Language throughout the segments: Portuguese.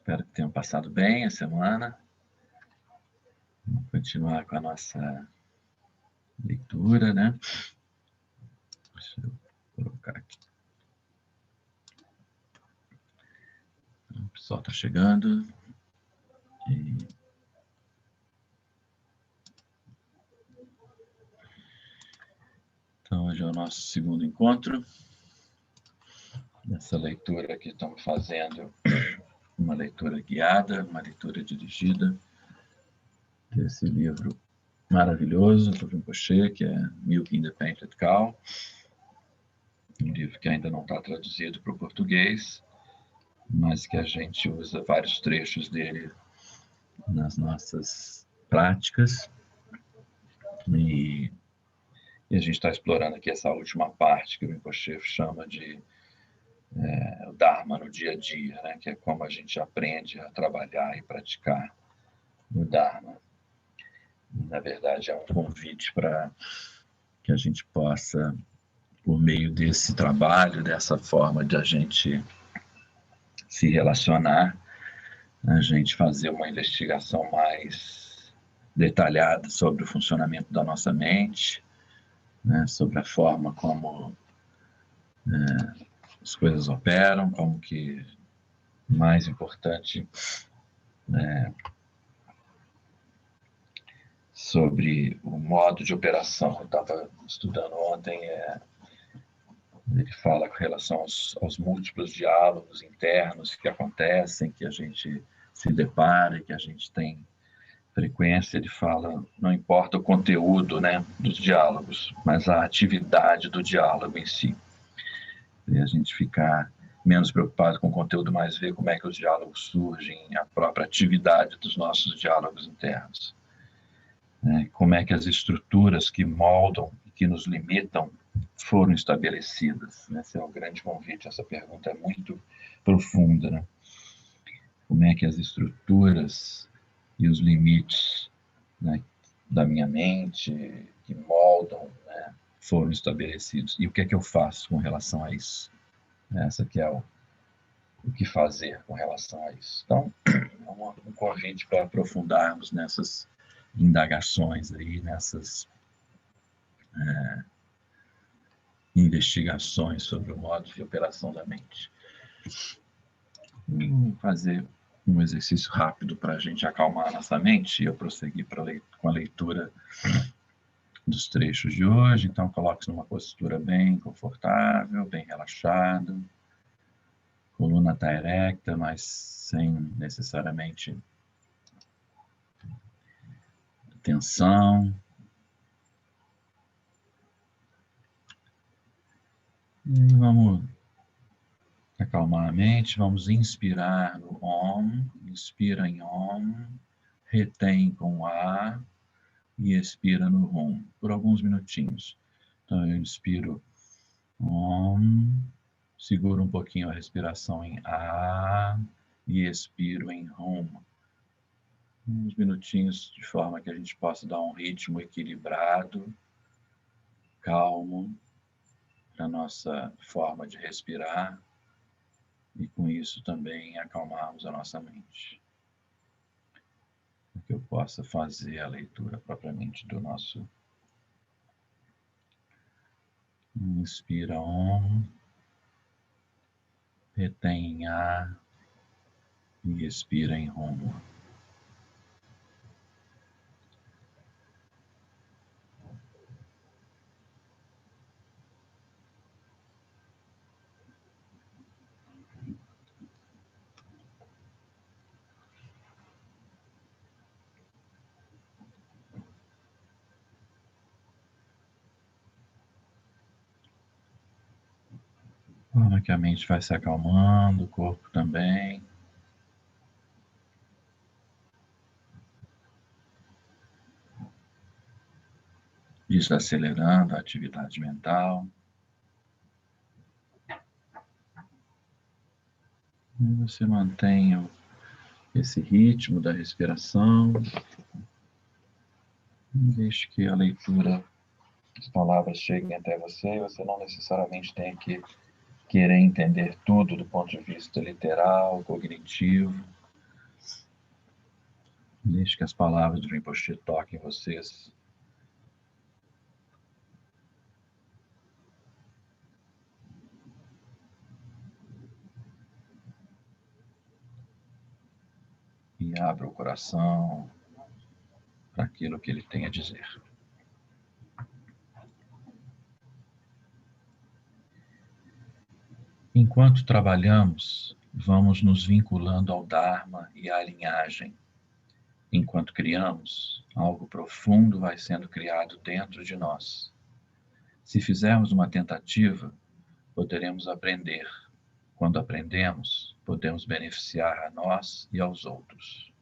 Espero que tenham passado bem a semana. Vamos continuar com a nossa leitura, né? Deixa eu colocar aqui. O pessoal está chegando. Então, hoje é o nosso segundo encontro. Nessa leitura que estamos fazendo, uma leitura guiada, uma leitura dirigida desse livro maravilhoso do Rinpoche, que é Milk Independent Cow, um livro que ainda não está traduzido para o português, mas que a gente usa vários trechos dele nas nossas práticas. E a gente está explorando aqui essa última parte que o Rinpoche chama de o Dharma no dia a dia, né? Que é como a gente aprende a trabalhar e praticar no Dharma. Na verdade, é um convite para que a gente possa, por meio desse trabalho, dessa forma de a gente se relacionar, a gente fazer uma investigação mais detalhada sobre o funcionamento da nossa mente, né, sobre a forma como as coisas operam, como que, mais importante, sobre o modo de operação. Eu estava estudando ontem, ele fala com relação aos múltiplos diálogos internos que acontecem, que a gente se depara, que a gente tem frequência. Ele fala, não importa o conteúdo, né, dos diálogos, mas a atividade do diálogo em si. E a gente ficar menos preocupado com o conteúdo, mas ver como é que os diálogos surgem, a própria atividade dos nossos diálogos internos. Como é que as estruturas que moldam e que nos limitam foram estabelecidas. Esse é um grande convite, essa pergunta é muito profunda, né? Como é que as estruturas e os limites, né, da minha mente, que moldam, né, foram estabelecidos. E o que é que eu faço com relação a isso? Essa que é o que fazer com relação a isso. Então, é um convite para aprofundarmos nessas indagações aí, nessas investigações sobre o modo de operação da mente. Vamos fazer um exercício rápido para a gente acalmar a nossa mente e eu prosseguir com a leitura dos trechos de hoje. Então, coloque-se numa postura bem confortável, bem relaxado. Coluna está erecta, mas sem necessariamente tensão. E vamos acalmar a mente, vamos inspirar no OM, inspira em OM, retém com ar e expira no RUM, por alguns minutinhos. Então eu inspiro OM, seguro um pouquinho a respiração em A e expiro em RUM. Uns minutinhos de forma que a gente possa dar um ritmo equilibrado, calmo, para a nossa forma de respirar. E com isso também acalmarmos a nossa mente. Para que eu possa fazer a leitura propriamente do nosso. Inspira OM, retém em A e expira em RUM. Forma que a mente vai se acalmando, o corpo também. Desacelerando a atividade mental. E você mantenha esse ritmo da respiração. E deixe que a leitura, as palavras cheguem até você. Você não necessariamente tem que querer entender tudo do ponto de vista literal, cognitivo. Deixe que as palavras do Rinpoche toquem vocês. E abra o coração para aquilo que ele tem a dizer. Enquanto trabalhamos, vamos nos vinculando ao Dharma e à linhagem. Enquanto criamos, algo profundo vai sendo criado dentro de nós. Se fizermos uma tentativa, poderemos aprender. Quando aprendemos, podemos beneficiar a nós e aos outros.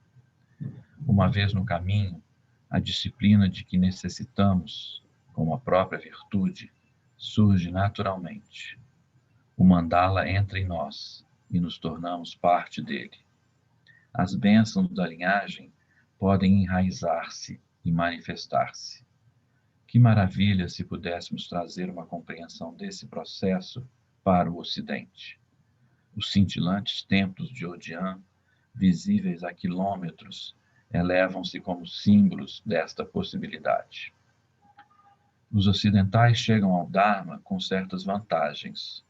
Uma vez no caminho, a disciplina de que necessitamos, como a própria virtude, surge naturalmente. O mandala entra em nós e nos tornamos parte dele. As bênçãos da linhagem podem enraizar-se e manifestar-se. Que maravilha se pudéssemos trazer uma compreensão desse processo para o Ocidente. Os cintilantes templos de Odian, visíveis a quilômetros, elevam-se como símbolos desta possibilidade. Os ocidentais chegam ao Dharma com certas vantagens.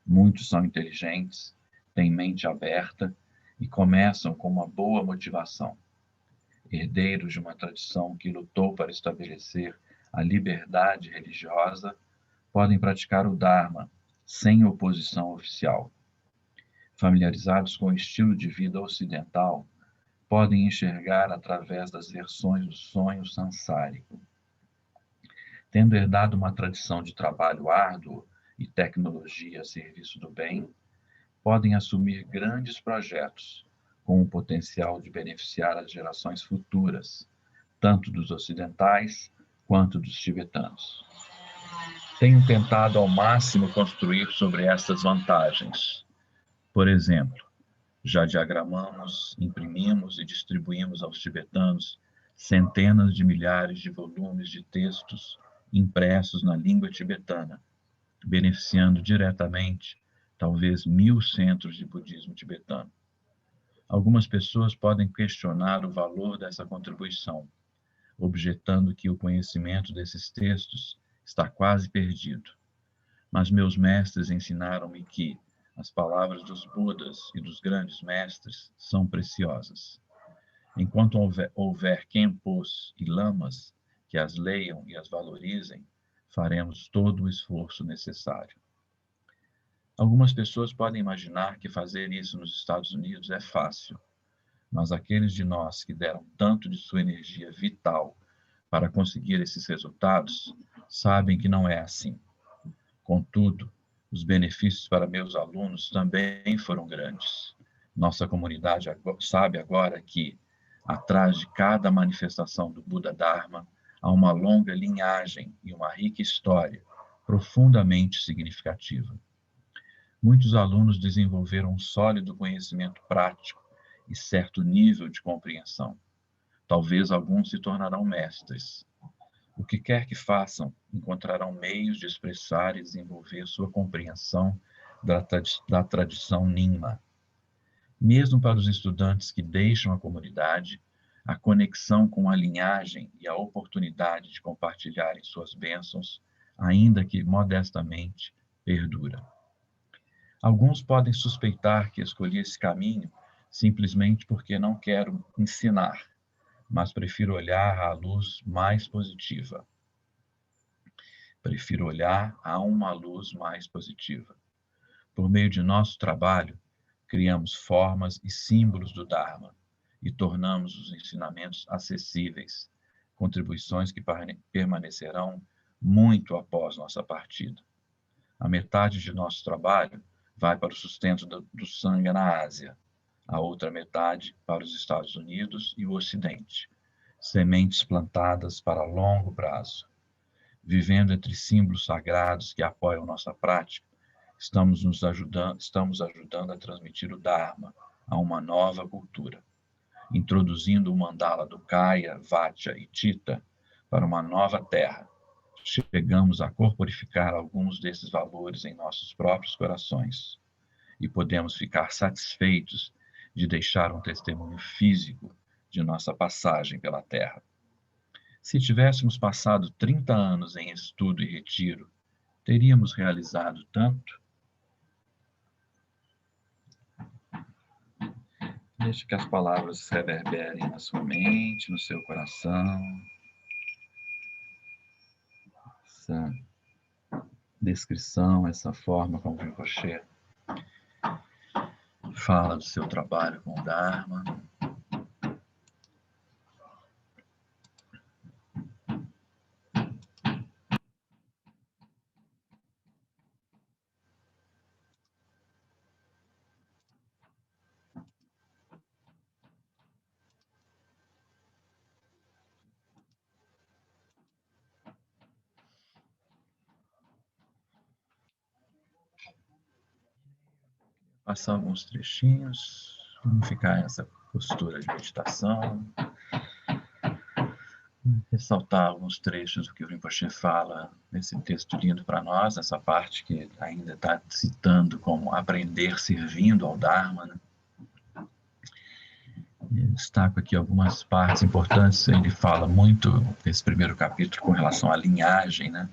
Muitos são inteligentes, têm mente aberta e começam com uma boa motivação. Herdeiros de uma tradição que lutou para estabelecer a liberdade religiosa, podem praticar o Dharma sem oposição oficial. Familiarizados com o estilo de vida ocidental, podem enxergar através das versões do sonho sansárico. Tendo herdado uma tradição de trabalho árduo e tecnologia a serviço do bem, podem assumir grandes projetos com o potencial de beneficiar as gerações futuras, tanto dos ocidentais quanto dos tibetanos. Tenho tentado ao máximo construir sobre estas vantagens. Por exemplo, já diagramamos, imprimimos e distribuímos aos tibetanos centenas de milhares de volumes de textos impressos na língua tibetana, beneficiando diretamente talvez 1000 centros de budismo tibetano. Algumas pessoas podem questionar o valor dessa contribuição, objetando que o conhecimento desses textos está quase perdido. Mas meus mestres ensinaram-me que as palavras dos Budas e dos grandes mestres são preciosas. Enquanto houver Khenpos e lamas que as leiam e as valorizem, faremos todo o esforço necessário. Algumas pessoas podem imaginar que fazer isso nos Estados Unidos é fácil, mas aqueles de nós que deram tanto de sua energia vital para conseguir esses resultados sabem que não é assim. Contudo, os benefícios para meus alunos também foram grandes. Nossa comunidade sabe agora que, atrás de cada manifestação do Buda Dharma, há uma longa linhagem e uma rica história profundamente significativa. Muitos alunos desenvolveram um sólido conhecimento prático e certo nível de compreensão. Talvez alguns se tornarão mestres. O que quer que façam, encontrarão meios de expressar e desenvolver sua compreensão da tradição Nyingma. Mesmo para os estudantes que deixam a comunidade, a conexão com a linhagem e a oportunidade de compartilharem suas bênçãos, ainda que modestamente, perdura. Alguns podem suspeitar que escolhi esse caminho simplesmente porque não quero ensinar, mas prefiro olhar à luz mais positiva. Prefiro olhar a uma luz mais positiva. Por meio de nosso trabalho, criamos formas e símbolos do Dharma e tornamos os ensinamentos acessíveis, contribuições que permanecerão muito após nossa partida. A metade de nosso trabalho vai para o sustento do Sangha na Ásia, a outra metade para os Estados Unidos e o Ocidente, sementes plantadas para longo prazo. Vivendo entre símbolos sagrados que apoiam nossa prática, estamos ajudando a transmitir o Dharma a uma nova cultura, introduzindo o mandala do Kaya, Vatya e Chitta para uma nova terra. Chegamos a corporificar alguns desses valores em nossos próprios corações e podemos ficar satisfeitos de deixar um testemunho físico de nossa passagem pela Terra. Se tivéssemos passado 30 anos em estudo e retiro, teríamos realizado tanto? Deixe que as palavras reverberem na sua mente, no seu coração. Essa descrição, essa forma como Rinpoche fala do seu trabalho com o Dharma. Passar alguns trechinhos, vamos ficar nessa postura de meditação, ressaltar alguns trechos do que o Rinpoche fala nesse texto lindo para nós, essa parte que ainda está citando como aprender servindo ao Dharma, né? Destaco aqui algumas partes importantes. Ele fala muito nesse primeiro capítulo com relação à linhagem, né?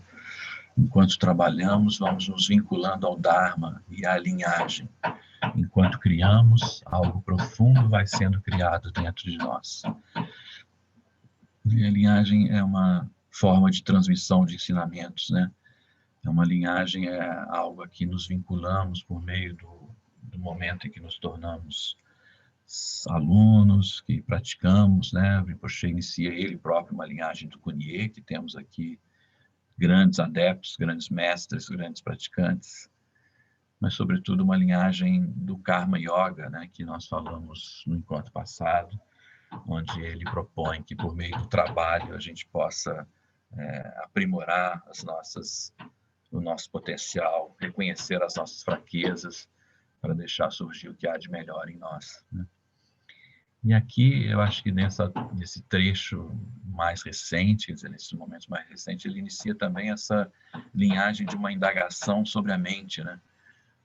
Enquanto trabalhamos, vamos nos vinculando ao Dharma e à linhagem. Enquanto criamos, algo profundo vai sendo criado dentro de nós. E a linhagem é uma forma de transmissão de ensinamentos, né? É uma linhagem, é algo a que nos vinculamos por meio do momento em que nos tornamos alunos, que praticamos, né? O Rinpoche inicia ele próprio uma linhagem do Kunie, que temos aqui grandes adeptos, grandes mestres, grandes praticantes, mas sobretudo uma linhagem do Karma Yoga, né? Que nós falamos no encontro passado, onde ele propõe que por meio do trabalho a gente possa aprimorar o nosso potencial, reconhecer as nossas fraquezas, para deixar surgir o que há de melhor em nós, né? E aqui, eu acho que nesse trecho mais recente, quer dizer, nesses momentos mais recentes, ele inicia também essa linhagem de uma indagação sobre a mente, né?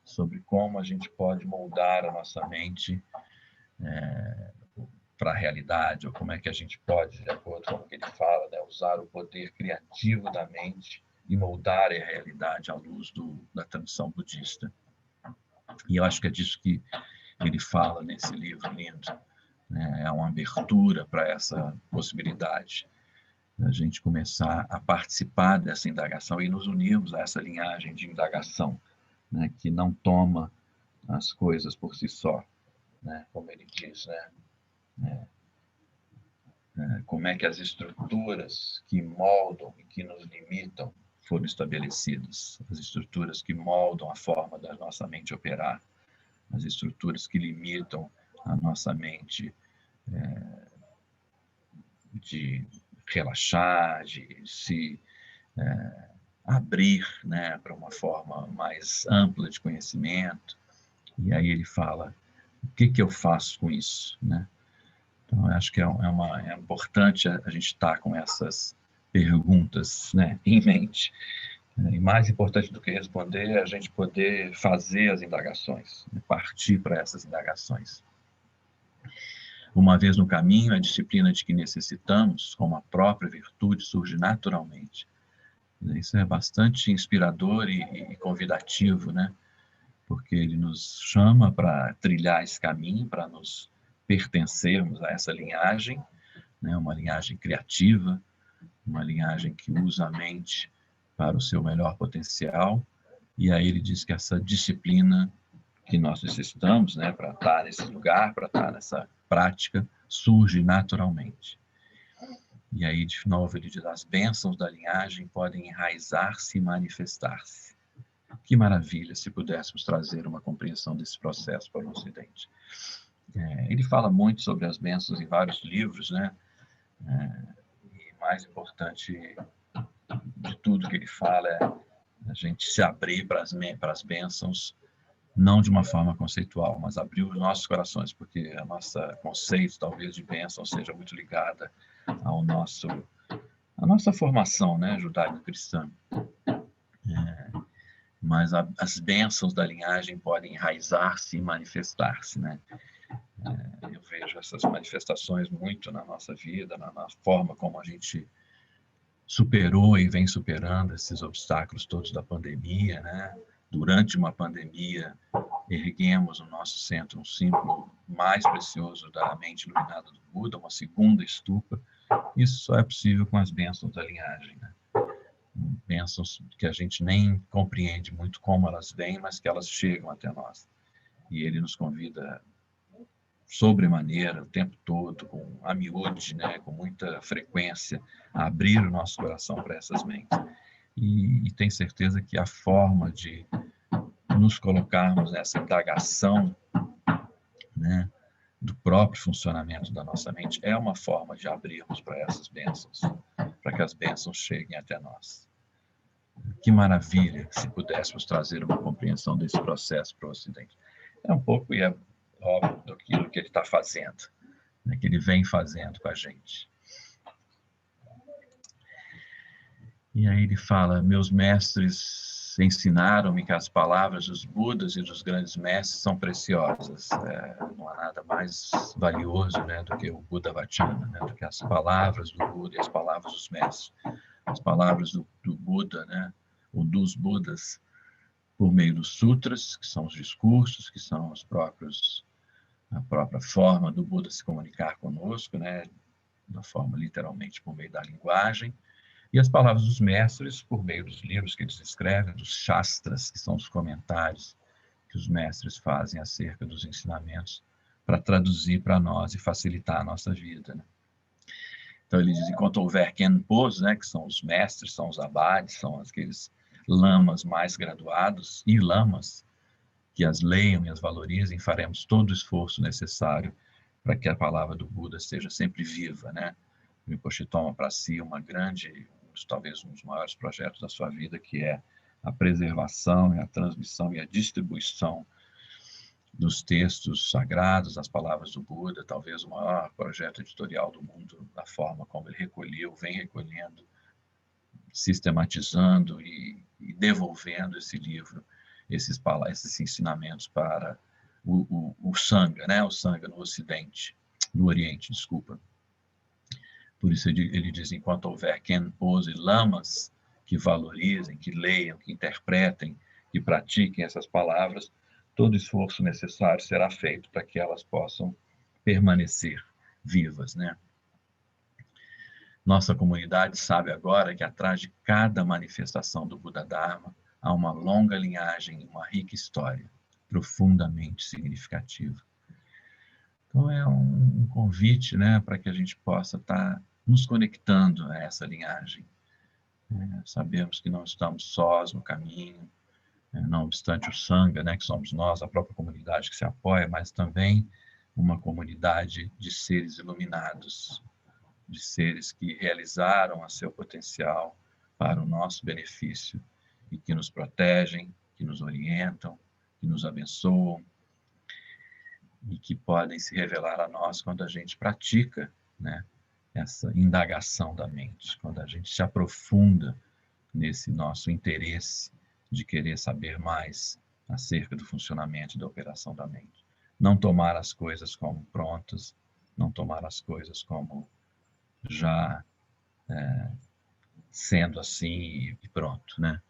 Sobre como a gente pode moldar a nossa mente para a realidade, ou como é que a gente pode, de acordo com o que ele fala, né, usar o poder criativo da mente e moldar a realidade à luz da tradição budista. E eu acho que é disso que ele fala nesse livro lindo. É uma abertura para essa possibilidade da gente começar a participar dessa indagação e nos unirmos a essa linhagem de indagação, né, que não toma as coisas por si só, né, como ele diz, né, como é que as estruturas que moldam e que nos limitam foram estabelecidas, as estruturas que moldam a forma da nossa mente operar, as estruturas que limitam a nossa mente de relaxar, de se abrir, né, para uma forma mais ampla de conhecimento. E aí ele fala, o que eu faço com isso, né? Então, eu acho que é importante a gente estar com essas perguntas, né, em mente. E mais importante do que responder é a gente poder fazer as indagações, partir para essas indagações. Uma vez no caminho, a disciplina de que necessitamos, como a própria virtude, surge naturalmente. Isso é bastante inspirador e convidativo, né? Porque ele nos chama para trilhar esse caminho, para nos pertencermos a essa linhagem, né? Uma linhagem criativa, uma linhagem que usa a mente para o seu melhor potencial. E aí ele diz que essa disciplina que nós necessitamos, né, para estar nesse lugar, para estar nessa prática, surge naturalmente. E aí, de novo, ele diz, as bênçãos da linhagem podem enraizar-se e manifestar-se. Que maravilha se pudéssemos trazer uma compreensão desse processo para o Ocidente. Ele fala muito sobre as bênçãos em vários livros, né? E mais importante de tudo que ele fala é a gente se abrir para as bênçãos, não de uma forma conceitual, mas abrir os nossos corações, porque a nossa conceito, talvez, de bênção seja muito ligada à nossa formação, né, judaico-cristã. Mas as bênçãos da linhagem podem enraizar-se e manifestar-se, né? Eu vejo vejo essas manifestações muito na nossa vida, na forma como a gente superou e vem superando esses obstáculos todos da pandemia, né? Durante uma pandemia, erguemos no nosso centro um símbolo mais precioso da mente iluminada do Buda, uma segunda estupa. Isso só é possível com as bênçãos da linhagem, né? Bênçãos que a gente nem compreende muito como elas vêm, mas que elas chegam até nós. E ele nos convida sobremaneira, o tempo todo, com a miúde, né, com muita frequência, a abrir o nosso coração para essas mentes. E tem certeza que a forma de nos colocarmos nessa indagação, né, do próprio funcionamento da nossa mente é uma forma de abrirmos para essas bênçãos, para que as bênçãos cheguem até nós. Que maravilha se pudéssemos trazer uma compreensão desse processo para o Ocidente. É um pouco, e é óbvio, daquilo que ele está fazendo, né, que ele vem fazendo com a gente. E aí ele fala, meus mestres ensinaram-me que as palavras dos Budas e dos grandes mestres são preciosas. Não há nada mais valioso, né, do que o Buddha Vachana, né, do que as palavras do Buda e as palavras dos mestres. As palavras do Buda, né, ou dos Budas, por meio dos sutras, que são os discursos, que são a própria forma do Buda se comunicar conosco, né, da forma literalmente por meio da linguagem, e as palavras dos mestres por meio dos livros que eles escrevem, dos shastras, que são os comentários que os mestres fazem acerca dos ensinamentos, para traduzir para nós e facilitar a nossa vida, né? Então ele diz, enquanto houver Khenpos, né, que são os mestres, são os abades, são aqueles lamas mais graduados, e lamas, que as leiam e as valorizem, faremos todo o esforço necessário para que a palavra do Buda esteja sempre viva, né? O Rinpoche toma para si talvez um dos maiores projetos da sua vida, que é a preservação e a transmissão e a distribuição dos textos sagrados, das palavras do Buda, talvez o maior projeto editorial do mundo, da forma como ele recolheu, vem recolhendo, sistematizando e devolvendo esse livro, esses ensinamentos para o Sangha, né? O Sangha no Ocidente, no Oriente, desculpa. Por isso ele diz, enquanto houver Khenpos e lamas que valorizem, que leiam, que interpretem, que pratiquem essas palavras, todo esforço necessário será feito para que elas possam permanecer vivas, né? Nossa comunidade sabe agora que atrás de cada manifestação do Buda Dharma há uma longa linhagem, uma rica história, profundamente significativa. Então é um convite, né, para que a gente possa estar nos conectando a essa linhagem. Sabemos que não estamos sós no caminho, não obstante o Sangha, né, que somos nós, a própria comunidade que se apoia, mas também uma comunidade de seres iluminados, de seres que realizaram a seu potencial para o nosso benefício e que nos protegem, que nos orientam, que nos abençoam e que podem se revelar a nós quando a gente pratica, né, essa indagação da mente, quando a gente se aprofunda nesse nosso interesse de querer saber mais acerca do funcionamento e da operação da mente. Não tomar as coisas como prontas, não tomar as coisas como já sendo assim e pronto, né?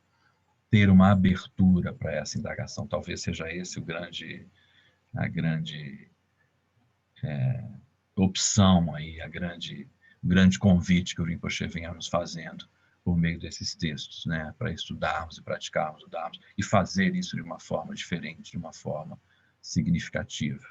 Ter uma abertura para essa indagação, talvez seja esse a grande opção aí, o grande convite que o Rinpoche venha nos fazendo por meio desses textos, né? Para estudarmos e praticarmos o Dharma e fazer isso de uma forma diferente, de uma forma significativa.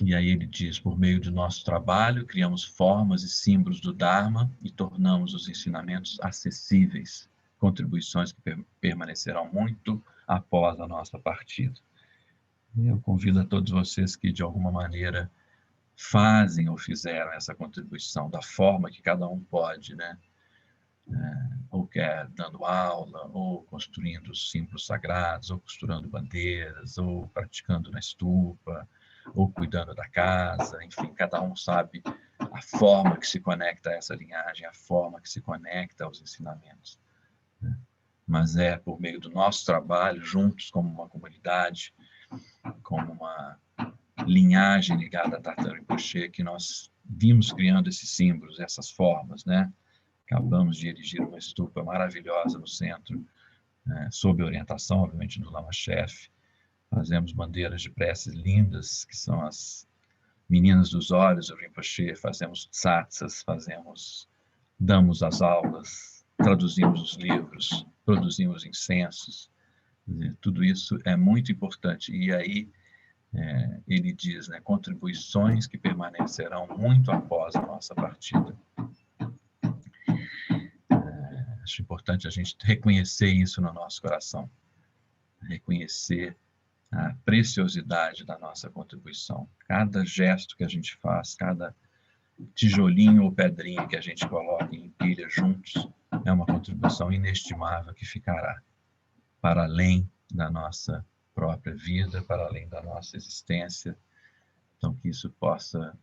E aí ele diz, por meio do nosso trabalho, criamos formas e símbolos do Dharma e tornamos os ensinamentos acessíveis, contribuições que permanecerão muito após a nossa partida. E eu convido a todos vocês que, de alguma maneira, fazem ou fizeram essa contribuição da forma que cada um pode, né? Ou quer dando aula, ou construindo símbolos sagrados, ou costurando bandeiras, ou praticando na estupa, ou cuidando da casa, enfim, cada um sabe a forma que se conecta a essa linhagem, a forma que se conecta aos ensinamentos, né? mas é por meio do nosso trabalho, juntos como uma comunidade, como uma linhagem ligada a Tartan Rinpoche, que nós vimos criando esses símbolos, essas formas, né? Acabamos de erigir uma estupa maravilhosa no centro, sob orientação, obviamente, do Lama Chef. Fazemos bandeiras de preces lindas, que são as meninas dos olhos do Rinpoche. Fazemos tsatsas, damos as aulas, traduzimos os livros, produzimos incensos. Tudo isso é muito importante. E aí, ele diz, né, contribuições que permanecerão muito após a nossa partida. Acho importante a gente reconhecer isso no nosso coração, reconhecer a preciosidade da nossa contribuição. Cada gesto que a gente faz, cada tijolinho ou pedrinha que a gente coloca e empilha juntos, é uma contribuição inestimável que ficará para além da nossa própria vida, para além da nossa existência. Então, que isso possa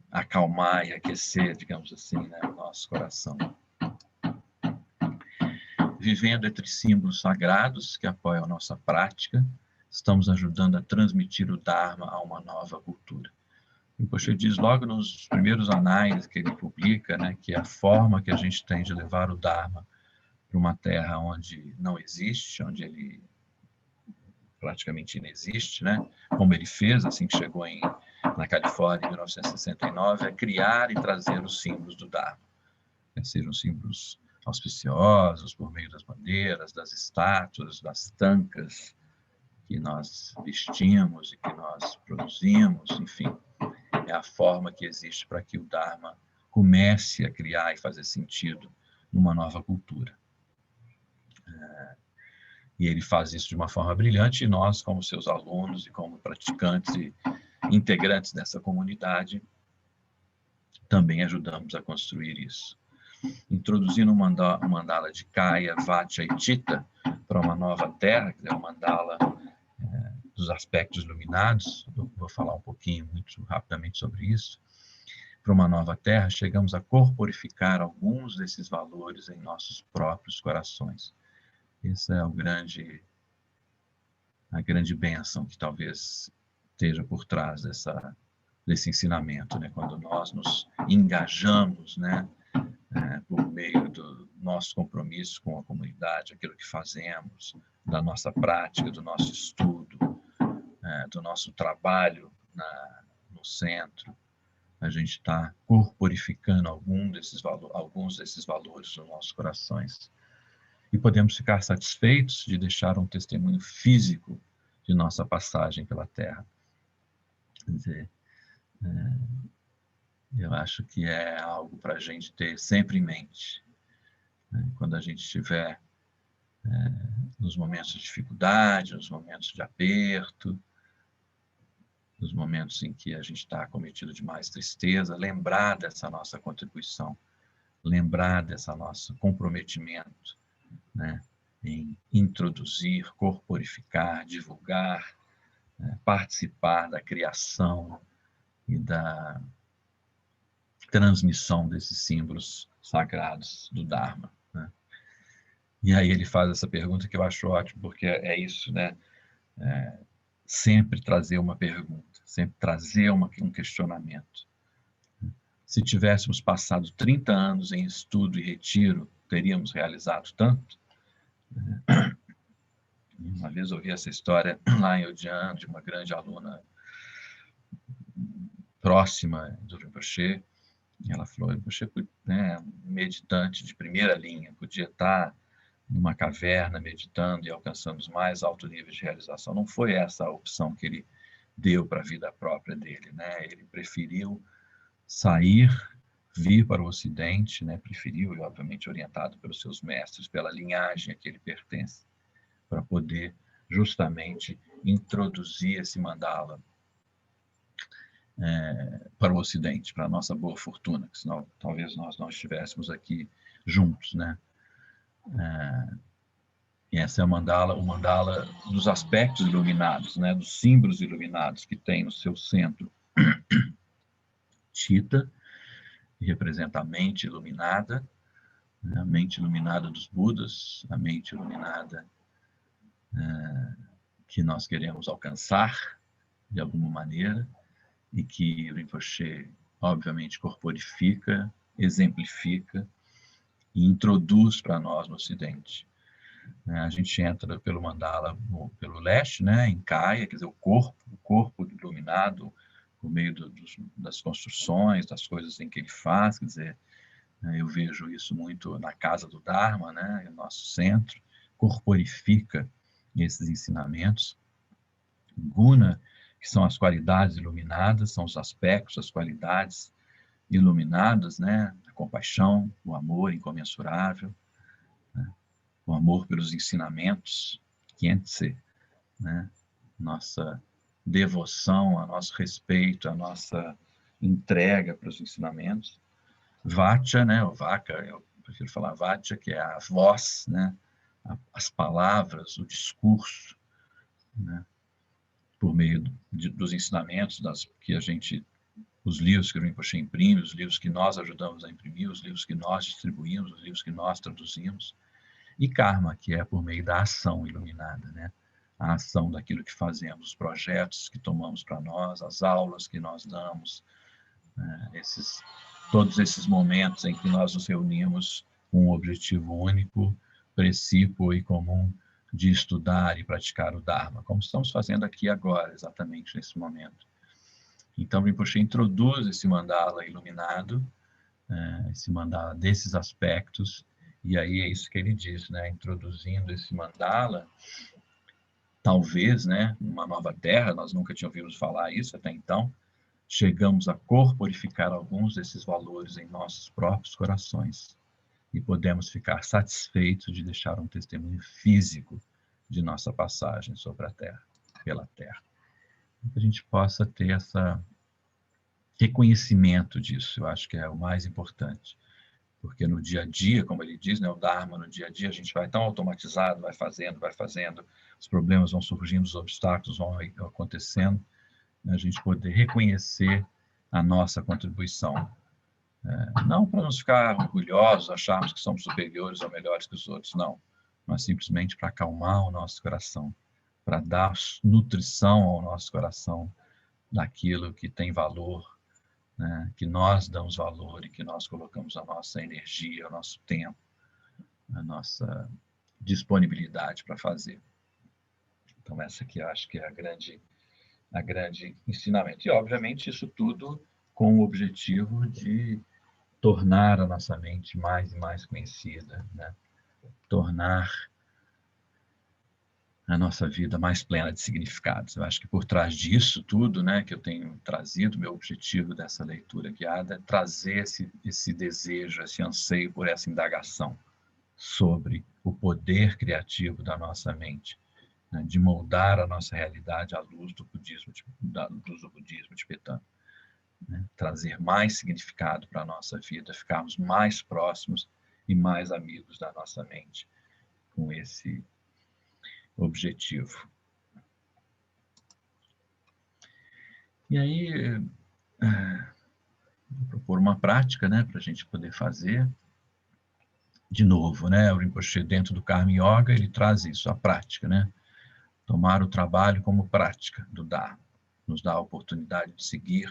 acalmar e aquecer, digamos assim, né, o nosso coração. Vivendo entre símbolos sagrados que apoiam a nossa prática, estamos ajudando a transmitir o Dharma a uma nova cultura. O Rinpoche diz logo nos primeiros anais que ele publica, né, que a forma que a gente tem de levar o Dharma para uma terra onde não existe, onde ele praticamente inexiste, né, como ele fez assim que chegou na Califórnia em 1969, é criar e trazer os símbolos do Dharma, sejam símbolos auspiciosos por meio das bandeiras, das estátuas, das tancas que nós vestimos e que nós produzimos, enfim, é a forma que existe para que o Dharma comece a criar e fazer sentido numa nova cultura. E ele faz isso de uma forma brilhante, e nós, como seus alunos e como praticantes e integrantes dessa comunidade, também ajudamos a construir isso. Introduzindo um mandala de Kaya, Vatya e Chitta para uma nova terra, que é o mandala dos aspectos iluminados. Eu vou falar um pouquinho, muito rapidamente sobre isso. Para uma nova terra, chegamos a corporificar alguns desses valores em nossos próprios corações. Essa é a grande bênção que talvez esteja por trás desse ensinamento, né? Quando nós nos engajamos, né, por meio do nosso compromisso com a comunidade, aquilo que fazemos, da nossa prática, do nosso estudo, do nosso trabalho no centro, a gente está corporificando alguns desses valores nos nossos corações. E podemos ficar satisfeitos de deixar um testemunho físico de nossa passagem pela Terra. Quer dizer, eu acho que é algo para a gente ter sempre em mente, né? Quando a gente estiver nos momentos de dificuldade, nos momentos de aperto, nos momentos em que a gente está acometido de mais tristeza, lembrar dessa nossa contribuição, lembrar desse nosso comprometimento, né, em introduzir, corporificar, divulgar, participar da criação e da transmissão desses símbolos sagrados do Dharma, né? E aí ele faz essa pergunta que eu acho ótimo, porque é isso, né? Sempre trazer uma pergunta, sempre trazer um questionamento. Se tivéssemos passado 30 anos em estudo e retiro, teríamos realizado tanto? Uma vez eu ouvi essa história lá em Odian, de uma grande aluna próxima do Rinpoche. Ela falou, Rinpoche, né, meditante de primeira linha, podia estar numa caverna meditando e alcançando os mais altos níveis de realização. Não foi essa a opção que ele deu para a vida própria dele, né? Ele preferiu sair, vir para o Ocidente, né? Preferiu, e obviamente orientado pelos seus mestres, pela linhagem a que ele pertence, para poder justamente introduzir esse mandala para o Ocidente, para a nossa boa fortuna, que senão talvez nós não estivéssemos aqui juntos, né? E essa é o mandala dos aspectos iluminados, né? Dos símbolos iluminados que tem no seu centro. Chitta, que representa a mente iluminada, A mente iluminada dos Budas, a mente iluminada que nós queremos alcançar de alguma maneira, e que o Rinpoche, obviamente, corporifica, exemplifica e introduz para nós no Ocidente. A gente entra pelo mandala, pelo leste, né, em Kaya, quer dizer, o corpo iluminado por meio das construções, das coisas em que ele faz, quer dizer, eu vejo isso muito na Casa do Dharma, né, no nosso centro, corporifica esses ensinamentos. Guna, que são as qualidades iluminadas, são os aspectos, as qualidades iluminadas, né, a compaixão, o amor incomensurável, o amor pelos ensinamentos, Kyentse, né? Nossa devoção, a nosso respeito, a nossa entrega para os ensinamentos. Vacha, né? O Vaka, eu prefiro falar Vacha, que é a voz, né? As palavras, o discurso, né? Por meio dos ensinamentos que a gente, os livros que o Rinpoche imprime, os livros que nós ajudamos a imprimir, os livros que nós distribuímos, os livros que nós traduzimos. E karma, que é por meio da ação iluminada, né? A ação daquilo que fazemos, os projetos que tomamos para nós, as aulas que nós damos, né? Todos esses momentos em que nós nos reunimos com um objetivo único, precípuo e comum de estudar e praticar o Dharma, como estamos fazendo aqui agora, exatamente nesse momento. Então, Rinpoche introduz esse mandala iluminado, esse mandala desses aspectos, e aí é isso que ele diz, né? Introduzindo esse mandala, talvez, né, numa nova terra, nós nunca tínhamos falar isso até então, chegamos a corporificar alguns desses valores em nossos próprios corações e podemos ficar satisfeitos de deixar um testemunho físico de nossa passagem sobre a terra, pela terra. Que a gente possa ter esse reconhecimento disso, eu acho que é o mais importante. Porque no dia a dia, como ele diz, né, o Dharma, no dia a dia a gente vai tão automatizado, vai fazendo, os problemas vão surgindo, os obstáculos vão acontecendo, né, a gente poder reconhecer a nossa contribuição. Não para nos ficar orgulhosos, acharmos que somos superiores ou melhores que os outros, não. Mas simplesmente para acalmar o nosso coração, para dar nutrição ao nosso coração daquilo que tem valor, né, que nós damos valor e que nós colocamos a nossa energia, o nosso tempo, a nossa disponibilidade para fazer. Então, essa aqui eu acho que é a grande ensinamento. E, obviamente, isso tudo com o objetivo de tornar a nossa mente mais e mais conhecida, né? Tornar a nossa vida mais plena de significados. Eu acho que por trás disso tudo, né, que eu tenho trazido, meu objetivo dessa leitura guiada é trazer esse desejo, esse anseio por essa indagação sobre o poder criativo da nossa mente, né, de moldar a nossa realidade à luz do budismo tibetano. Né, trazer mais significado para a nossa vida, ficarmos mais próximos e mais amigos da nossa mente com esse objetivo. E aí, vou propor uma prática, né, para a gente poder fazer. De novo, né, o Rinpoche, dentro do Karma Yoga, ele traz isso, a prática, né? Tomar o trabalho como prática do Dharma. Nos dá a oportunidade de seguir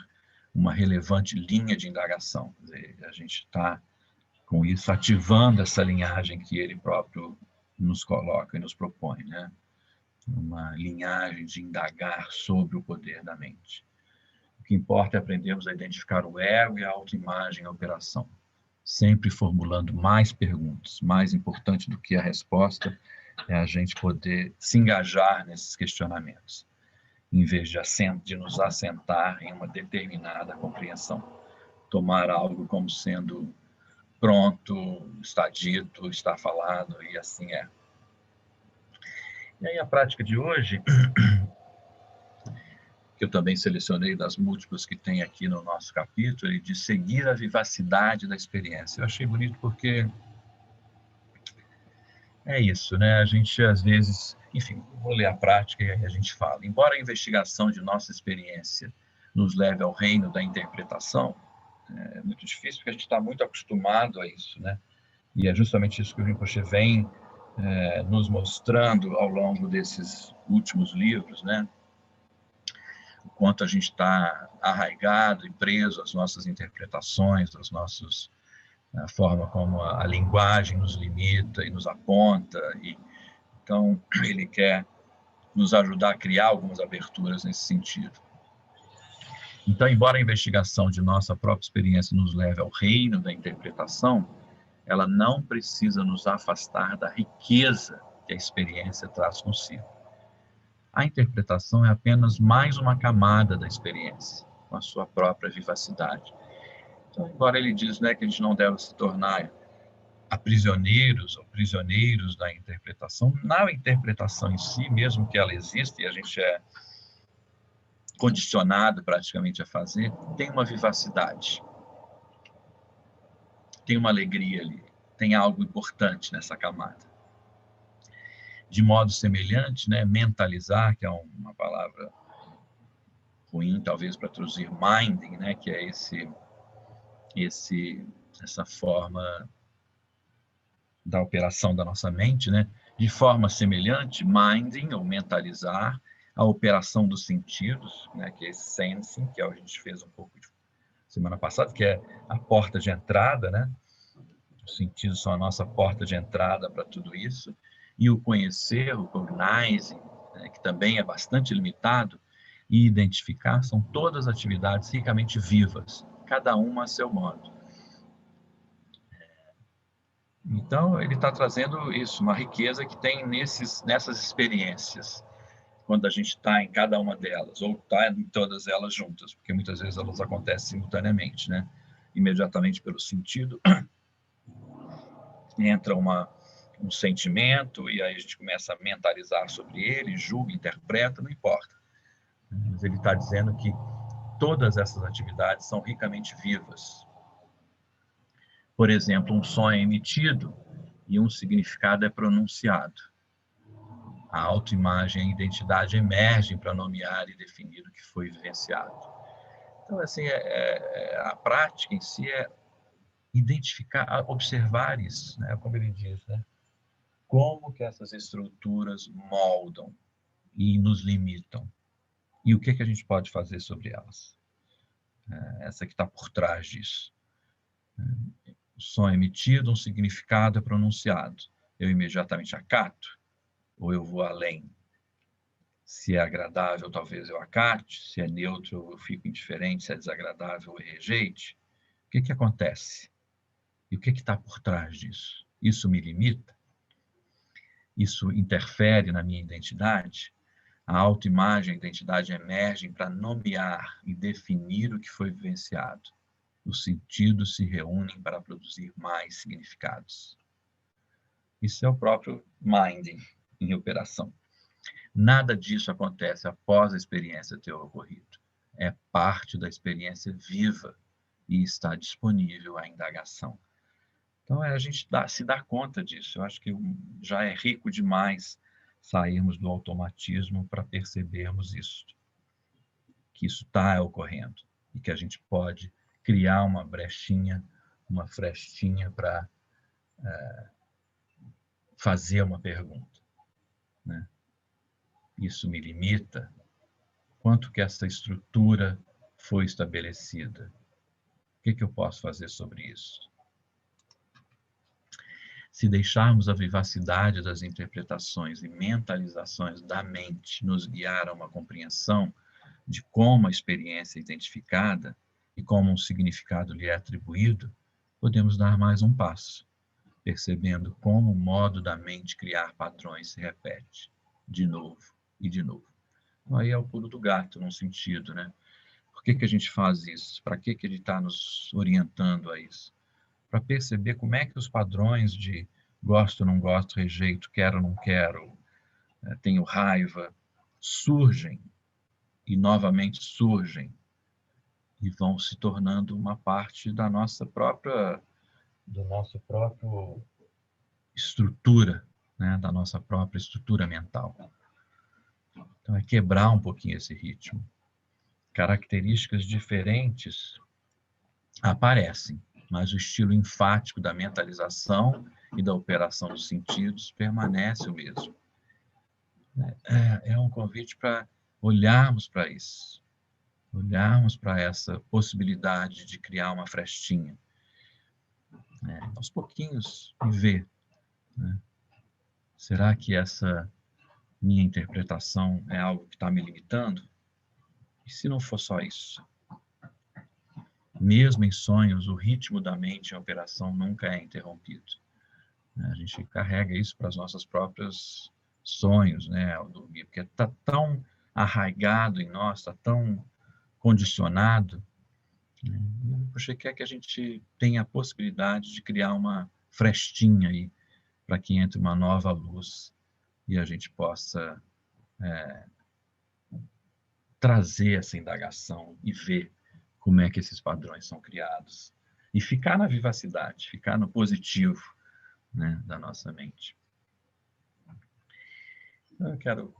uma relevante linha de indagação. Quer dizer, a gente está, com isso, ativando essa linhagem que ele próprio nos coloca e nos propõe, né? Uma linhagem de indagar sobre o poder da mente. O que importa é aprendermos a identificar o ego e a autoimagem em operação, sempre formulando mais perguntas. Mais importante do que a resposta é a gente poder se engajar nesses questionamentos, em vez de nos assentar em uma determinada compreensão. Tomar algo como sendo pronto, está dito, está falado, e assim é. E aí a prática de hoje, que eu também selecionei das múltiplas que tem aqui no nosso capítulo, de seguir a vivacidade da experiência. Eu achei bonito porque é isso, né? A gente, às vezes, enfim, vou ler a prática e aí a gente fala. Embora a investigação de nossa experiência nos leve ao reino da interpretação, é muito difícil porque a gente está muito acostumado a isso, né? E é justamente isso que o Rinpoche vem nos mostrando ao longo desses últimos livros, né? O quanto a gente está arraigado e preso às nossas interpretações, a forma como a linguagem nos limita e nos aponta. Então, ele quer nos ajudar a criar algumas aberturas nesse sentido. Então, embora a investigação de nossa própria experiência nos leve ao reino da interpretação, ela não precisa nos afastar da riqueza que a experiência traz consigo. A interpretação é apenas mais uma camada da experiência, com a sua própria vivacidade. Então, embora ele diz, né, que a gente não deve se tornar aprisioneiros ou prisioneiros da interpretação, na interpretação em si, mesmo que ela exista e a gente é condicionado praticamente a fazer, tem uma vivacidade, tem uma alegria ali, tem algo importante nessa camada. De modo semelhante, né, mentalizar, que é uma palavra ruim, talvez, para traduzir minding, né, que é essa forma da operação da nossa mente, né, de forma semelhante, minding, ou mentalizar, a operação dos sentidos, né, que é esse sensing, que a gente fez um pouco de semana passada, que é a porta de entrada, né? Os sentidos são a nossa porta de entrada para tudo isso. E o conhecer, o cognizing, né, que também é bastante limitado, e identificar, são todas atividades ricamente vivas, cada uma a seu modo. Então, ele está trazendo isso, uma riqueza que tem nessas experiências, quando a gente está em cada uma delas, ou está em todas elas juntas, porque muitas vezes elas acontecem simultaneamente, né? Imediatamente pelo sentido, entra um sentimento, e aí a gente começa a mentalizar sobre ele, julga, interpreta, não importa. Mas ele está dizendo que todas essas atividades são ricamente vivas. Por exemplo, um som é emitido e um significado é pronunciado. A autoimagem e a identidade emergem para nomear e definir o que foi vivenciado. Então, assim, a prática em si é identificar, observar isso, né? Como ele diz, né? Como que essas estruturas moldam e nos limitam. E o que a gente pode fazer sobre elas. Essa que está por trás disso. O som é emitido, um significado é pronunciado. Eu imediatamente acato, ou eu vou além? Se é agradável, talvez eu acate. Se é neutro, eu fico indiferente. Se é desagradável, eu rejeite. O que acontece? E o que está por trás disso? Isso me limita? Isso interfere na minha identidade? A autoimagem e a identidade emergem para nomear e definir o que foi vivenciado. Os sentidos se reúnem para produzir mais significados. Isso é o próprio minding em operação. Nada disso acontece após a experiência ter ocorrido. É parte da experiência viva e está disponível à indagação. Então, a gente se dá conta disso. Eu acho que já é rico demais sairmos do automatismo para percebermos isso. Que isso está ocorrendo. E que a gente pode criar uma brechinha, uma frestinha para fazer uma pergunta. Né? Isso me limita? Quanto que essa estrutura foi estabelecida? O que eu posso fazer sobre isso? Se deixarmos a vivacidade das interpretações e mentalizações da mente nos guiar a uma compreensão de como a experiência é identificada e como um significado lhe é atribuído, podemos dar mais um passo, percebendo como o modo da mente criar padrões se repete, de novo e de novo. Então, aí é o pulo do gato, num sentido, né? Por que a gente faz isso? Para que ele está nos orientando a isso? Para perceber como é que os padrões de gosto, não gosto, rejeito, quero, não quero, tenho raiva, surgem e novamente surgem e vão se tornando uma parte da nossa própria, do nosso próprio estrutura, né? Da nossa própria estrutura mental. Então é quebrar um pouquinho esse ritmo. Características diferentes aparecem, mas o estilo enfático da mentalização e da operação dos sentidos permanece o mesmo. É um convite para olharmos para isso, olharmos para essa possibilidade de criar uma frestinha, né? Aos pouquinhos, e ver, né? Será que essa minha interpretação é algo que está me limitando? E se não for só isso? Mesmo em sonhos, o ritmo da mente em operação nunca é interrompido. A gente carrega isso para os nossos próprios sonhos, né, ao dormir, porque está tão arraigado em nós, está tão condicionado, né? Poxa, quer que a gente tenha a possibilidade de criar uma frestinha aí, para que entre uma nova luz e a gente possa trazer essa indagação e ver como é que esses padrões são criados. E ficar na vivacidade, ficar no positivo, né, da nossa mente. Eu quero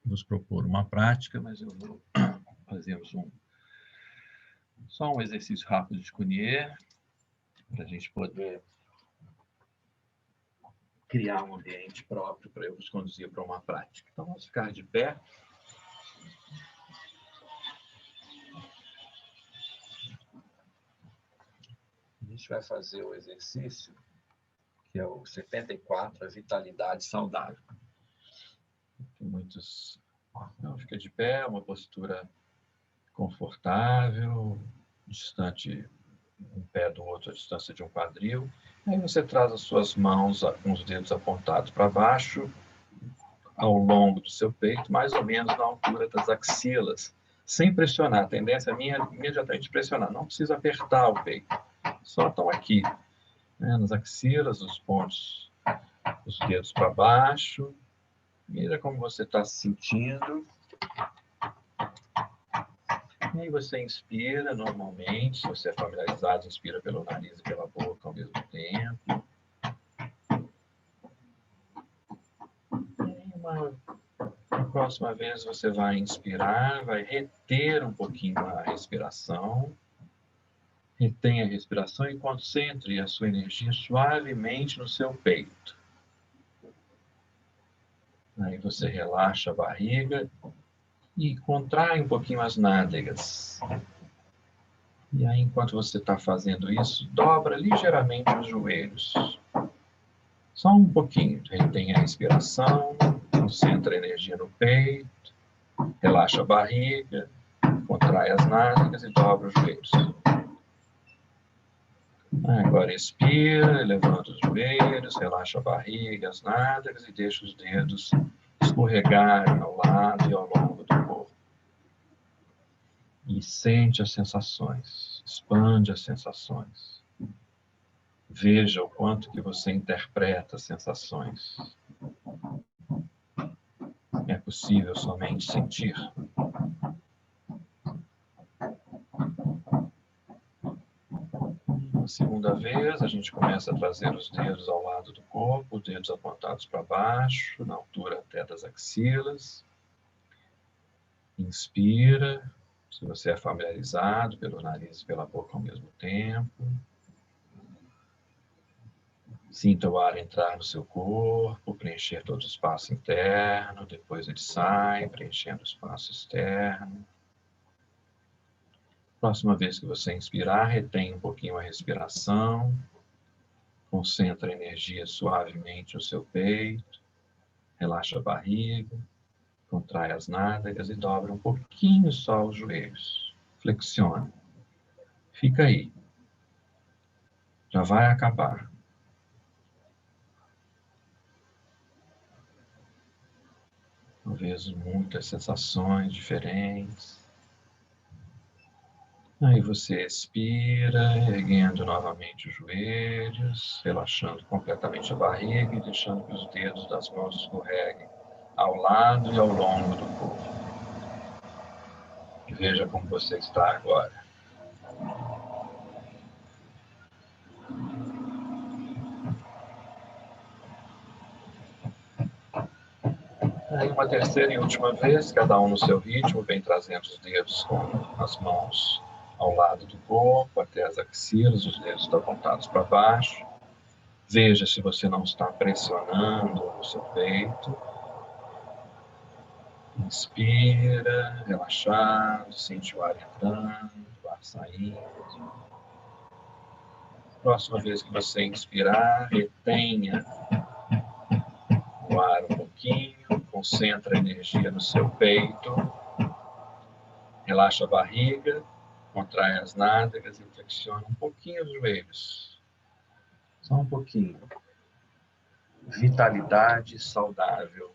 vos propor uma prática, mas eu vou fazermos só um exercício rápido de Cunier, para a gente poder criar um ambiente próprio para eu vos conduzir para uma prática. Então, vamos ficar de pé. A gente vai fazer o exercício, que é o 74, a vitalidade saudável. Tem muitos... Não, fica de pé, uma postura confortável, distante um pé do outro, a distância de um quadril. Aí você traz as suas mãos com os dedos apontados para baixo, ao longo do seu peito, mais ou menos na altura das axilas, sem pressionar. A tendência minha é imediatamente pressionar. Não precisa apertar o peito. Só estão aqui, né, nas axilas, os pontos, os dedos para baixo. Veja como você está se sentindo. E aí você inspira normalmente, se você é familiarizado, inspira pelo nariz e pela boca ao mesmo tempo. Na próxima vez você vai inspirar, vai reter um pouquinho a respiração. Retenha a respiração e concentre a sua energia suavemente no seu peito. Aí você relaxa a barriga e contrai um pouquinho as nádegas. E aí, enquanto você está fazendo isso, dobra ligeiramente os joelhos. Só um pouquinho. Retém a respiração, concentra a energia no peito, relaxa a barriga, contrai as nádegas e dobra os joelhos. Agora expira, levanta os joelhos, relaxa a barriga, as nádegas e deixa os dedos escorregarem ao lado e ao longo do corpo. E sente as sensações, expande as sensações. Veja o quanto que você interpreta as sensações. É possível somente sentir. Na segunda vez, a gente começa a trazer os dedos ao lado do corpo, dedos apontados para baixo, na altura até das axilas. Inspira, se você é familiarizado, pelo nariz e pela boca ao mesmo tempo. Sinta o ar entrar no seu corpo, preencher todo o espaço interno, depois ele sai, preenchendo o espaço externo. Próxima vez que você inspirar, retém um pouquinho a respiração, concentra a energia suavemente no seu peito, relaxa a barriga, contrai as nádegas e dobra um pouquinho só os joelhos. Flexiona. Fica aí. Já vai acabar. Talvez muitas sensações diferentes. Aí você expira, erguendo novamente os joelhos, relaxando completamente a barriga e deixando que os dedos das mãos escorreguem ao lado e ao longo do corpo. E veja como você está agora. Aí uma terceira e última vez, cada um no seu ritmo, vem trazendo os dedos com as mãos ao lado do corpo, até as axilas, os dedos estão apontados para baixo. Veja se você não está pressionando o seu peito. Inspira, relaxado, sente o ar entrando, o ar saindo. Próxima vez que você inspirar, retenha o ar um pouquinho, concentra a energia no seu peito, relaxa a barriga, contrai as nádegas e flexiona um pouquinho os joelhos. Só um pouquinho. Vitalidade saudável.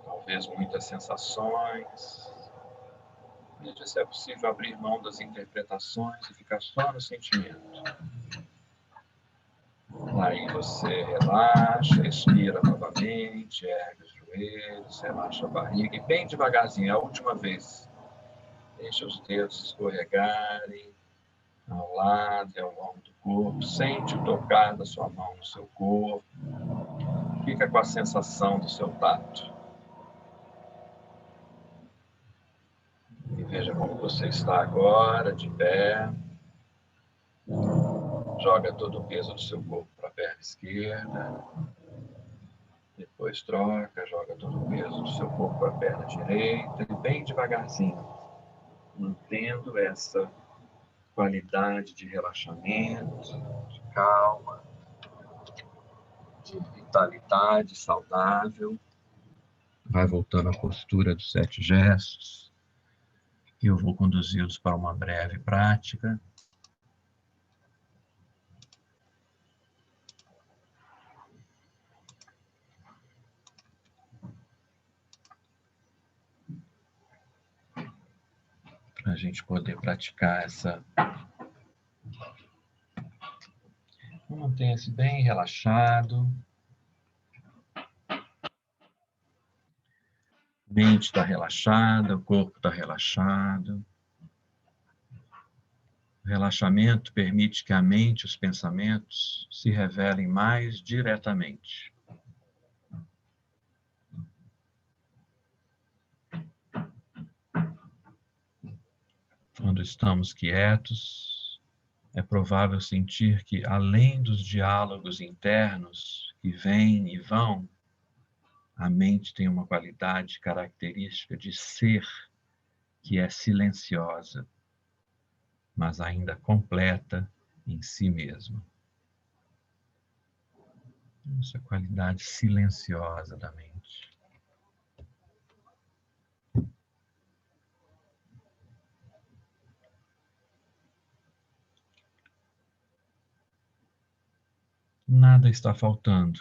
Talvez muitas sensações. Veja se é possível abrir mão das interpretações e ficar só no sentimento. Aí você relaxa, expira novamente, ergue os joelhos, relaxa a barriga e bem devagarzinho, é a última vez. Deixa os dedos escorregarem ao lado e ao longo do corpo. Sente o tocar da sua mão no seu corpo. Fica com a sensação do seu tato. E veja como você está agora, de pé. Joga todo o peso do seu corpo para a perna esquerda. Depois troca, joga todo o peso do seu corpo para a perna direita. E bem devagarzinho, mantendo essa qualidade de relaxamento, de calma, de vitalidade saudável. Vai voltando à postura dos 7 gestos. Eu vou conduzi-los para uma breve prática. Para a gente poder praticar essa... Mantenha-se bem relaxado. A mente está relaxada, o corpo está relaxado. O relaxamento permite que a mente e os pensamentos se revelem mais diretamente. Quando estamos quietos, é provável sentir que, além dos diálogos internos que vêm e vão, a mente tem uma qualidade característica de ser que é silenciosa, mas ainda completa em si mesma. Essa qualidade silenciosa da mente. Nada está faltando.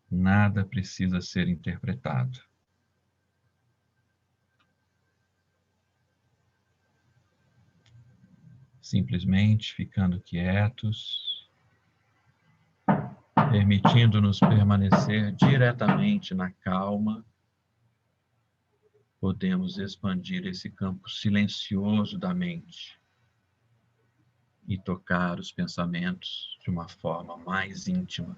Nada precisa ser interpretado. Simplesmente ficando quietos, permitindo-nos permanecer diretamente na calma, podemos expandir esse campo silencioso da mente e tocar os pensamentos de uma forma mais íntima.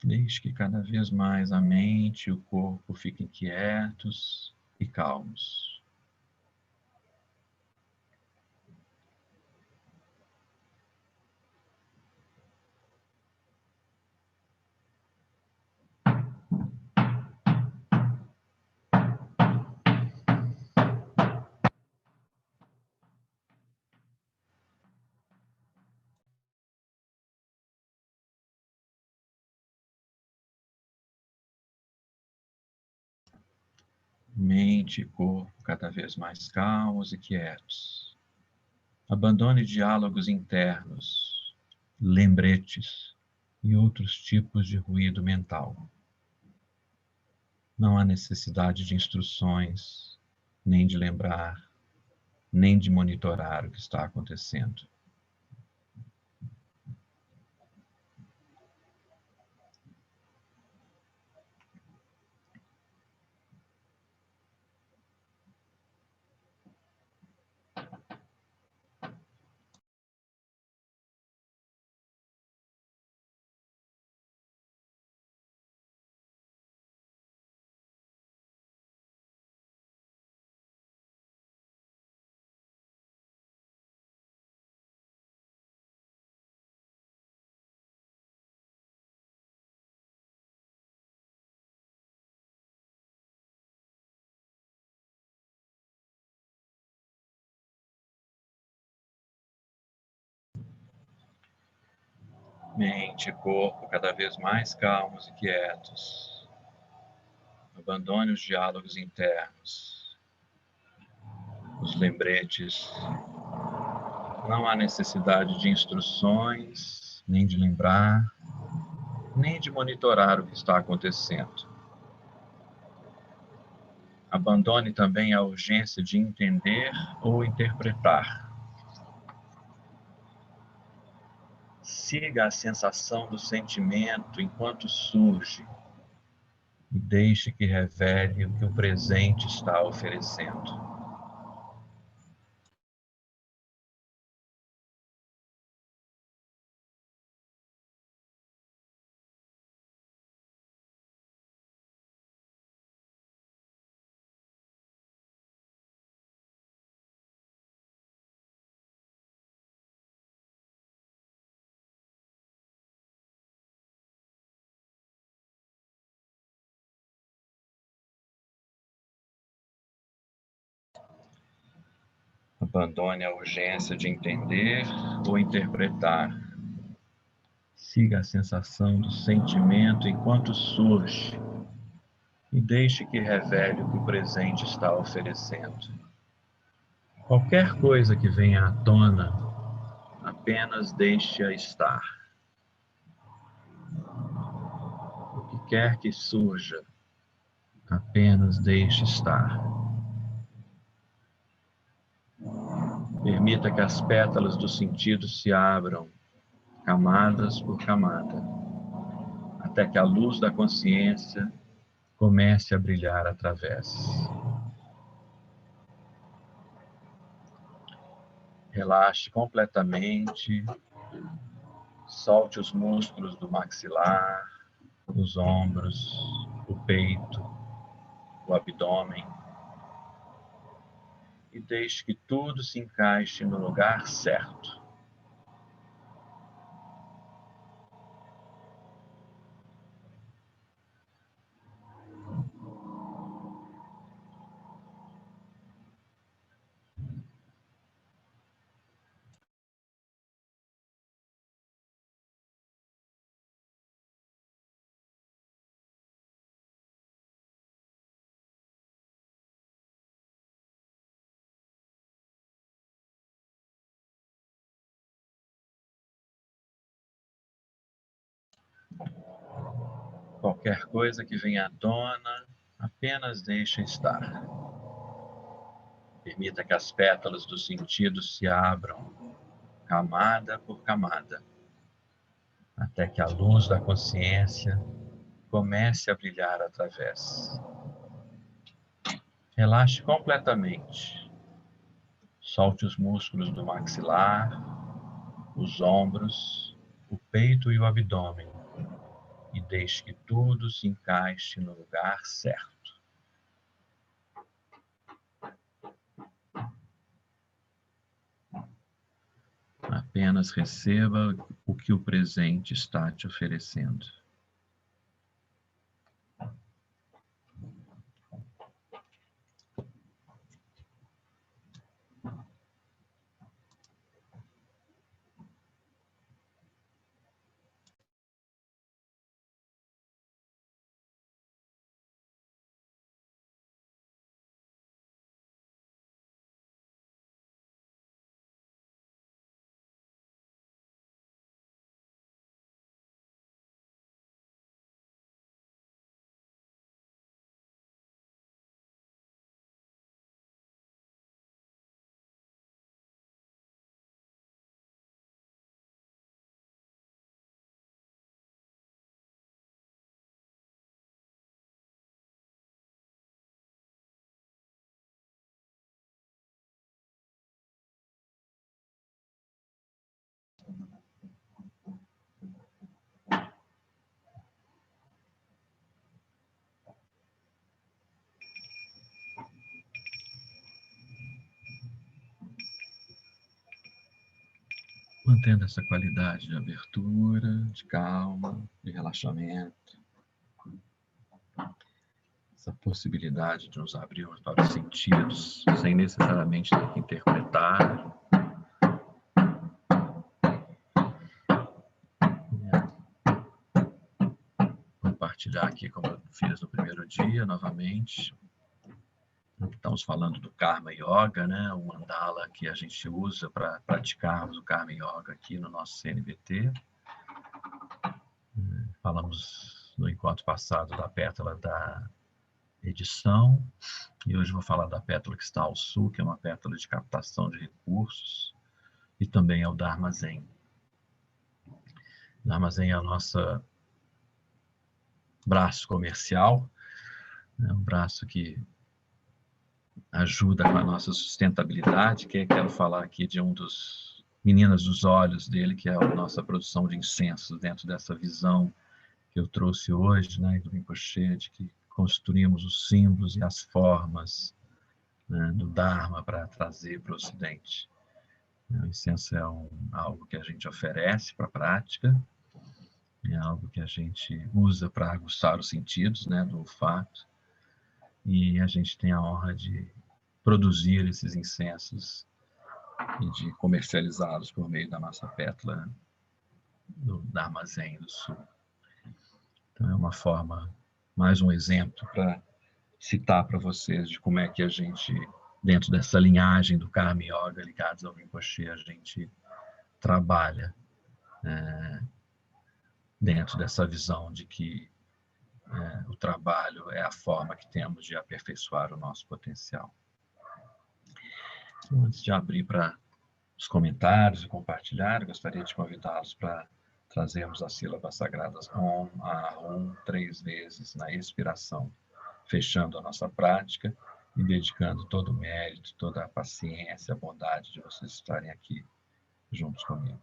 Deixe que cada vez mais a mente e o corpo fiquem quietos e calmos. Mente e corpo cada vez mais calmos e quietos. Abandone diálogos internos, lembretes e outros tipos de ruído mental. Não há necessidade de instruções, nem de lembrar. nem de monitorar o que está acontecendo. Mente e corpo cada vez mais calmos e quietos. Abandone os diálogos internos, os lembretes. Não há necessidade de instruções, nem de lembrar, nem de monitorar o que está acontecendo. Abandone também a urgência de entender ou interpretar. Siga a sensação do sentimento enquanto surge e deixe que revele o que o presente está oferecendo. Abandone a urgência de entender ou interpretar. Siga a sensação do sentimento enquanto surge e deixe que revele o que o presente está oferecendo. Qualquer coisa que venha à tona, apenas deixe-a estar. O que quer que surja, apenas deixe estar. Permita que as pétalas dos sentidos se abram, camadas por camada, até que a luz da consciência comece a brilhar através. Relaxe completamente, solte os músculos do maxilar, os ombros, o peito, o abdômen e deixe que tudo se encaixe no lugar certo. Qualquer coisa que venha à tona, apenas deixe estar. Permita que as pétalas dos sentidos se abram, camada por camada, até que a luz da consciência comece a brilhar através. Relaxe completamente. Solte os músculos do maxilar, os ombros, o peito e o abdômen e deixe que tudo se encaixe no lugar certo. Apenas receba o que o presente está te oferecendo. Mantendo essa qualidade de abertura, de calma, de relaxamento. Essa possibilidade de nos abrirmos para os sentidos, sem necessariamente ter que interpretar. Compartilhar aqui, como eu fiz no primeiro dia, novamente. Estamos falando do Karma Yoga, né? O mandala que a gente usa para praticarmos o Karma Yoga aqui no nosso CNBT. Falamos no encontro passado da pétala da edição, e hoje vou falar da pétala que está ao sul, que é uma pétala de captação de recursos, e também é o Dharma Zen. O Dharma Zen é o nosso braço comercial, né? Um braço que ajuda com a nossa sustentabilidade, que quero falar aqui de um dos meninas dos olhos dele, que é a nossa produção de incensos, dentro dessa visão que eu trouxe hoje, né, do Rinpoche, de que construímos os símbolos e as formas, né, do Dharma para trazer para o Ocidente. O incenso é algo que a gente oferece para a prática, é algo que a gente usa para aguçar os sentidos, né, do olfato, e a gente tem a honra de produzir esses incensos e de comercializá-los por meio da nossa pétala da Armazém do Sul. Então é uma forma, mais um exemplo para citar para vocês de como é que a gente, dentro dessa linhagem do Karma Yoga ligados ao Rinpoche, a gente trabalha dentro dessa visão de que o trabalho é a forma que temos de aperfeiçoar o nosso potencial. Então, antes de abrir para os comentários e compartilhar, gostaria de convidá-los para trazermos as sílabas sagradas Om, Ahum 3 vezes na expiração, fechando a nossa prática e dedicando todo o mérito, toda a paciência, a bondade de vocês estarem aqui juntos comigo.